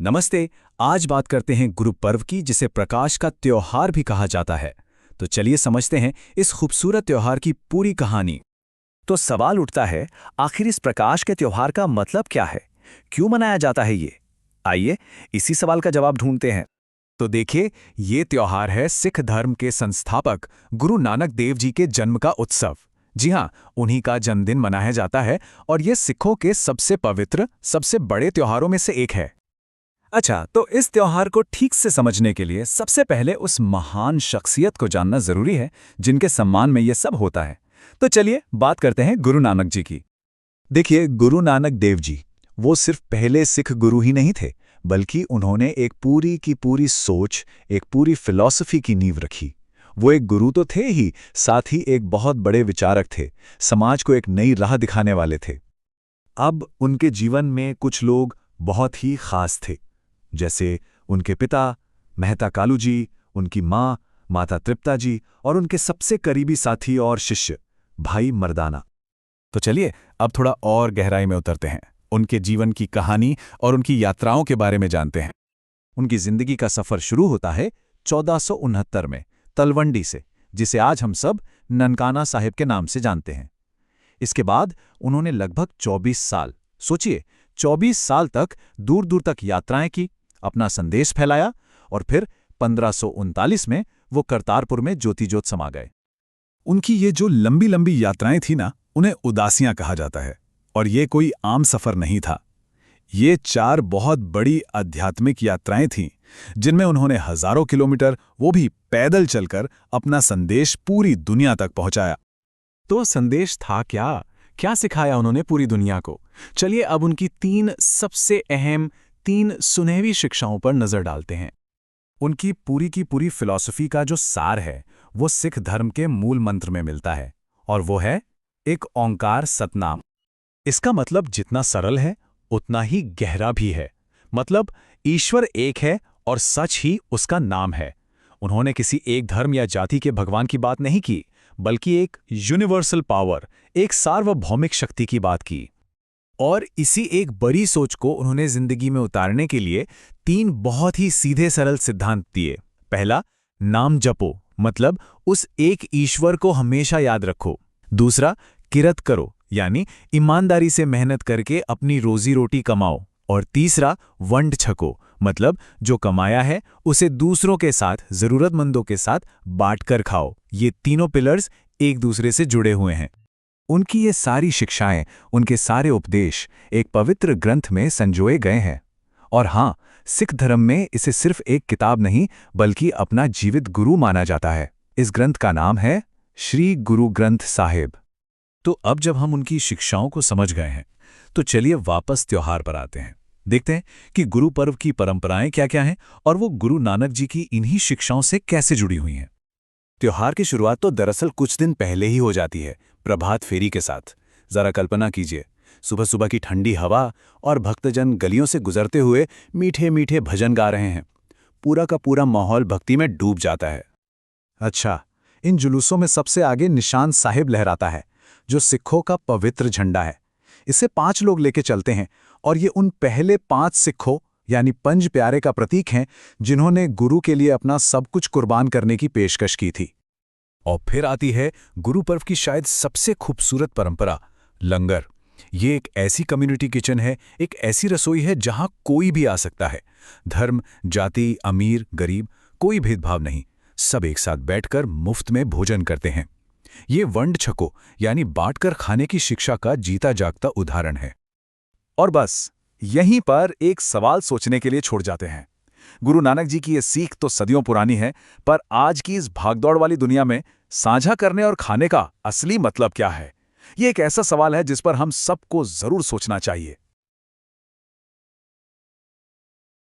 नमस्ते। आज बात करते हैं गुरु पर्व की, जिसे प्रकाश का त्योहार भी कहा जाता है। तो चलिए समझते हैं इस खूबसूरत त्योहार की पूरी कहानी। तो सवाल उठता है, आखिर इस प्रकाश के त्योहार का मतलब क्या है? क्यों मनाया जाता है ये? आइए इसी सवाल का जवाब ढूंढते हैं। तो देखिए, ये त्योहार है सिख धर्म के संस्थापक गुरु नानक देव जी के जन्म का उत्सव। जी हाँ, उन्हीं का जन्मदिन मनाया जाता है और ये सिखों के सबसे पवित्र, सबसे बड़े त्योहारों में से एक है। अच्छा, तो इस त्योहार को ठीक से समझने के लिए सबसे पहले उस महान शख्सियत को जानना जरूरी है जिनके सम्मान में ये सब होता है। तो चलिए बात करते हैं गुरु नानक जी की। देखिए, गुरु नानक देव जी वो सिर्फ पहले सिख गुरु ही नहीं थे, बल्कि उन्होंने एक पूरी की पूरी सोच, एक पूरी फिलॉसफी की नींव रखी। वो एक गुरु तो थे ही, साथ ही एक बहुत बड़े विचारक थे, समाज को एक नई राह दिखाने वाले थे। अब उनके जीवन में कुछ लोग बहुत ही खास थे, जैसे उनके पिता मेहता कालू जी, उनकी माँ माता तृप्ता जी और उनके सबसे करीबी साथी और शिष्य भाई मर्दाना। तो चलिए अब थोड़ा और गहराई में उतरते हैं, उनके जीवन की कहानी और उनकी यात्राओं के बारे में जानते हैं। उनकी जिंदगी का सफर शुरू होता है 1469 में तलवंडी से, जिसे आज हम सब ननकाना साहिब के नाम से जानते हैं। इसके बाद उन्होंने लगभग 24 साल, सोचिए 24 साल तक दूर दूर तक यात्राएं की, अपना संदेश फैलाया और फिर 1539 में वो करतारपुर में ज्योति ज्योत समा गए। उनकी ये जो लंबी लंबी यात्राएं थी ना, उन्हें उदासियां कहा जाता है। और ये कोई आम सफर नहीं था। ये 4 बहुत बड़ी आध्यात्मिक यात्राएं थीं, जिनमें उन्होंने हजारों किलोमीटर, वो भी पैदल चलकर, अपना संदेश पूरी दुनिया तक पहुंचाया। तो संदेश था क्या? क्या सिखाया उन्होंने पूरी दुनिया को? चलिए अब उनकी 3 सबसे अहम, 3 सुनहरी शिक्षाओं पर नजर डालते हैं। उनकी पूरी की पूरी फिलॉसफी का जो सार है, वो सिख धर्म के मूल मंत्र में मिलता है, और वो है एक ओंकार सतनाम। इसका मतलब जितना सरल है उतना ही गहरा भी है। मतलब ईश्वर एक है और सच ही उसका नाम है। उन्होंने किसी एक धर्म या जाति के भगवान की बात नहीं की, बल्कि एक यूनिवर्सल पावर, एक सार्वभौमिक शक्ति की बात की। और इसी एक बड़ी सोच को उन्होंने जिंदगी में उतारने के लिए 3 बहुत ही सीधे सरल सिद्धांत दिए। पहला, नाम जपो, मतलब उस एक ईश्वर को हमेशा याद रखो। दूसरा, किरत करो, यानी ईमानदारी से मेहनत करके अपनी रोजी रोटी कमाओ। और तीसरा, वंड छको, मतलब जो कमाया है उसे दूसरों के साथ, जरूरतमंदों के साथ बांटकर खाओ। ये तीनों पिलर्स एक दूसरे से जुड़े हुए हैं। उनकी ये सारी शिक्षाएं, उनके सारे उपदेश एक पवित्र ग्रंथ में संजोए गए हैं। और हाँ, सिख धर्म में इसे सिर्फ एक किताब नहीं, बल्कि अपना जीवित गुरु माना जाता है। इस ग्रंथ का नाम है श्री गुरु ग्रंथ साहिब। तो अब जब हम उनकी शिक्षाओं को समझ गए हैं, तो चलिए वापस त्योहार पर आते हैं। देखते हैं कि गुरु पर्व की परंपराएं क्या-क्या हैं और वो गुरु नानक जी की इन्हीं शिक्षाओं से कैसे जुड़ी हुई हैं। त्योहार की शुरुआत तो दरअसल कुछ दिन पहले ही हो जाती है, प्रभात फेरी के साथ। जरा कल्पना कीजिए, सुबह सुबह की ठंडी हवा और भक्तजन गलियों से गुजरते हुए मीठे मीठे भजन गा रहे हैं। पूरा का पूरा माहौल भक्ति में डूब जाता है। अच्छा, इन जुलूसों में सबसे आगे निशान साहिब लहराता है, जो सिखों का पवित्र झंडा है। इसे 5 लोग लेके चलते हैं और ये उन पहले 5 सिखों यानी पंज प्यारे का प्रतीक हैं, जिन्होंने गुरु के लिए अपना सब कुछ कुर्बान करने की पेशकश की थी। और फिर आती है गुरु पर्व की शायद सबसे खूबसूरत परंपरा, लंगर। ये एक ऐसी कम्युनिटी किचन है, एक ऐसी रसोई है जहां कोई भी आ सकता है। धर्म, जाति, अमीर, गरीब, कोई भेदभाव नहीं। सब एक साथ बैठकर मुफ्त में भोजन करते हैं। ये वंड छको यानी बांटकर खाने की शिक्षा का जीता जागता उदाहरण है। और बस यहीं पर एक सवाल सोचने के लिए छोड़ जाते हैं। गुरु नानक जी की ये सीख तो सदियों पुरानी है, पर आज की इस भागदौड़ वाली दुनिया में साझा करने और खाने का असली मतलब क्या है? ये एक ऐसा सवाल है जिस पर हम सबको जरूर सोचना चाहिए।